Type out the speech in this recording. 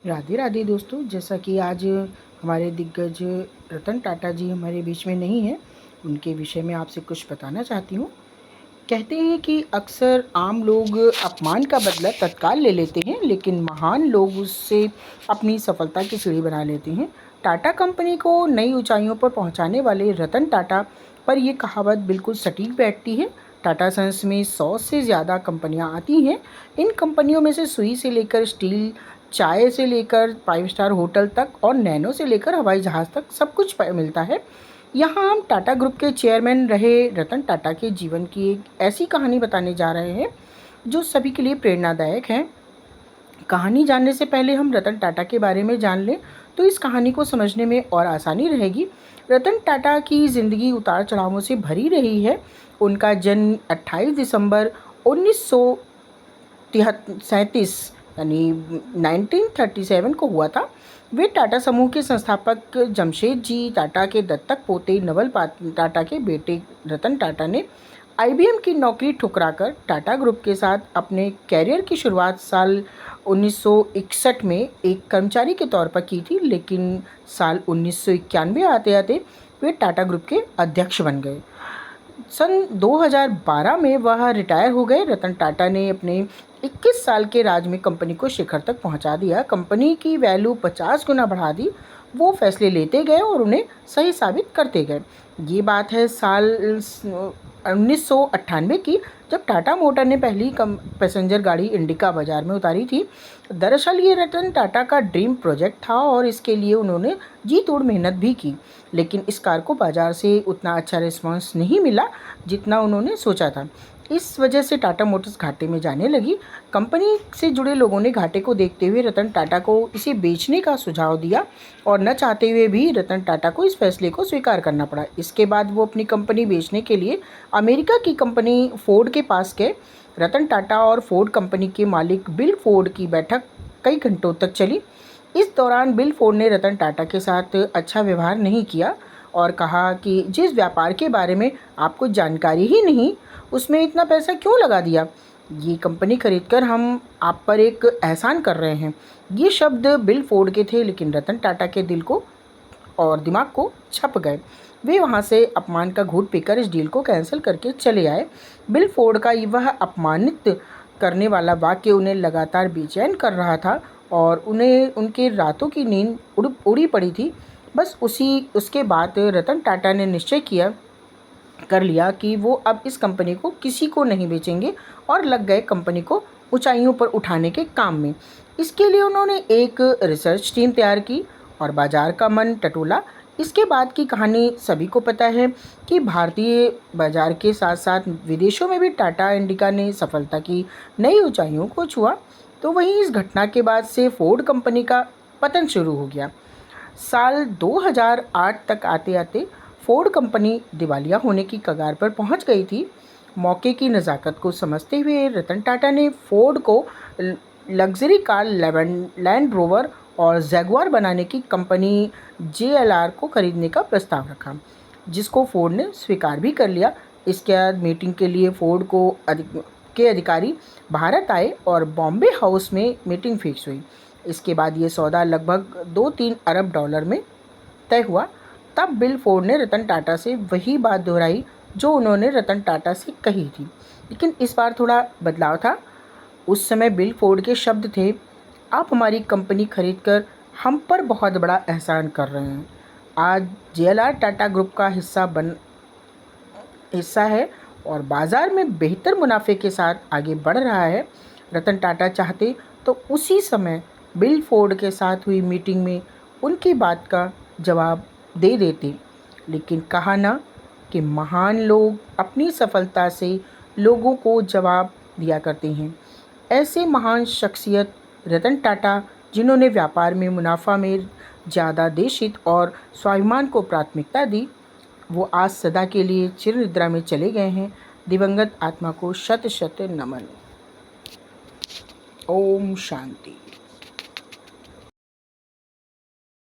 राधे राधे दोस्तों, जैसा कि आज हमारे दिग्गज रतन टाटा जी हमारे बीच में नहीं हैं, उनके विषय में आपसे कुछ बताना चाहती हूँ। कहते हैं कि अक्सर आम लोग अपमान का बदला तत्काल ले लेते हैं, लेकिन महान लोग उससे अपनी सफलता की सीढ़ी बना लेते हैं। टाटा कंपनी को नई ऊंचाइयों पर पहुंचाने वाले रतन टाटा पर यह कहावत बिल्कुल सटीक बैठती है। टाटा सन्स में 100 से ज़्यादा कंपनियां आती हैं। इन कंपनियों में से सुई से लेकर स्टील, चाय से लेकर 5 स्टार होटल तक और नैनो से लेकर हवाई जहाज़ तक सब कुछ मिलता है। यहाँ हम टाटा ग्रुप के चेयरमैन रहे रतन टाटा के जीवन की एक ऐसी कहानी बताने जा रहे हैं जो सभी के लिए प्रेरणादायक है। कहानी जानने से पहले हम रतन टाटा के बारे में जान लें तो इस कहानी को समझने में और आसानी रहेगी। रतन टाटा की ज़िंदगी उतार चढ़ावों से भरी रही है। उनका जन्म 28 दिसंबर 1937 यानी 1937 को हुआ था। वे टाटा समूह के संस्थापक जमशेद जी टाटा के दत्तक पोते नवल टाटा के बेटे रतन टाटा ने IBM की नौकरी ठुकराकर टाटा ग्रुप के साथ अपने कैरियर की शुरुआत साल 1961 में एक कर्मचारी के तौर पर की थी, लेकिन साल 1991 आते आते वे टाटा ग्रुप के अध्यक्ष बन गए। सन 2012 में वह रिटायर हो गए। रतन टाटा ने अपने 21 साल के राज में कंपनी को शिखर तक पहुंचा दिया। कंपनी की वैल्यू 50 गुना बढ़ा दी। वो फैसले लेते गए और उन्हें सही साबित करते गए। ये बात है साल 1998 की, जब टाटा मोटर ने पहली पैसेंजर गाड़ी इंडिका बाजार में उतारी थी। दरअसल ये रतन टाटा का ड्रीम प्रोजेक्ट था और इसके लिए उन्होंने जी तोड़ मेहनत भी की, लेकिन इस कार को बाज़ार से उतना अच्छा रिस्पांस नहीं मिला जितना उन्होंने सोचा था। इस वजह से टाटा मोटर्स घाटे में जाने लगी। कंपनी से जुड़े लोगों ने घाटे को देखते हुए रतन टाटा को इसे बेचने का सुझाव दिया और न चाहते हुए भी रतन टाटा को इस फैसले को स्वीकार करना पड़ा। इसके बाद वो अपनी कंपनी बेचने के लिए अमेरिका की कंपनी फोर्ड के पास गए। रतन टाटा और फोर्ड कंपनी के मालिक बिल फोर्ड की बैठक कई घंटों तक चली। इस दौरान बिल फोर्ड ने रतन टाटा के साथ अच्छा व्यवहार नहीं किया और कहा कि जिस व्यापार के बारे में आपको जानकारी ही नहीं, उसमें इतना पैसा क्यों लगा दिया? ये कंपनी खरीदकर हम आप पर एक एहसान कर रहे हैं। ये शब्द बिल फोर्ड के थे, लेकिन रतन टाटा के दिल को और दिमाग को छप गए। वे वहाँ से अपमान का घूंट पीकर इस डील को कैंसिल करके चले आए। बिल फोर्ड का वह अपमानित करने वाला वाक्य उन्हें लगातार बेचैन कर रहा था और उन्हें उनके रातों की नींद उड़ी पड़ी थी। बस उसके बाद रतन टाटा ने निश्चय कर लिया कि वो अब इस कंपनी को किसी को नहीं बेचेंगे और लग गए कंपनी को ऊंचाइयों पर उठाने के काम में। इसके लिए उन्होंने एक रिसर्च टीम तैयार की और बाजार का मन टटोला। इसके बाद की कहानी सभी को पता है कि भारतीय बाजार के साथ साथ विदेशों में भी टाटा इंडिका ने सफलता की नई ऊंचाइयों को छुआ। तो वहीं इस घटना के बाद से फोर्ड कंपनी का पतन शुरू हो गया। साल 2008 तक आते आते फोर्ड कंपनी दिवालिया होने की कगार पर पहुंच गई थी। मौके की नज़ाकत को समझते हुए रतन टाटा ने फोर्ड को लग्जरी कार लैंड रोवर और जैगुआर बनाने की कंपनी JLR को खरीदने का प्रस्ताव रखा, जिसको फोर्ड ने स्वीकार भी कर लिया। इसके बाद मीटिंग के लिए फोर्ड के अधिकारी भारत आए और बॉम्बे हाउस में मीटिंग फिक्स हुई। इसके बाद ये सौदा लगभग 2-3 अरब डॉलर में तय हुआ। तब बिल फोर्ड ने रतन टाटा से वही बात दोहराई जो उन्होंने रतन टाटा से कही थी, लेकिन इस बार थोड़ा बदलाव था। उस समय बिल फोर्ड के शब्द थे, आप हमारी कंपनी खरीदकर हम पर बहुत बड़ा एहसान कर रहे हैं। आज JLR टाटा ग्रुप का हिस्सा है और बाज़ार में बेहतर मुनाफे के साथ आगे बढ़ रहा है। रतन टाटा चाहते तो उसी समय बिल फोर्ड के साथ हुई मीटिंग में उनकी बात का जवाब दे देते, लेकिन कहा ना कि महान लोग अपनी सफलता से लोगों को जवाब दिया करते हैं। ऐसे महान शख्सियत रतन टाटा, जिन्होंने व्यापार में मुनाफा में ज़्यादा देशहित और स्वाभिमान को प्राथमिकता दी, वो आज सदा के लिए चिर निद्रा में चले गए हैं। दिवंगत आत्मा को शत शत नमन। ओम शांति।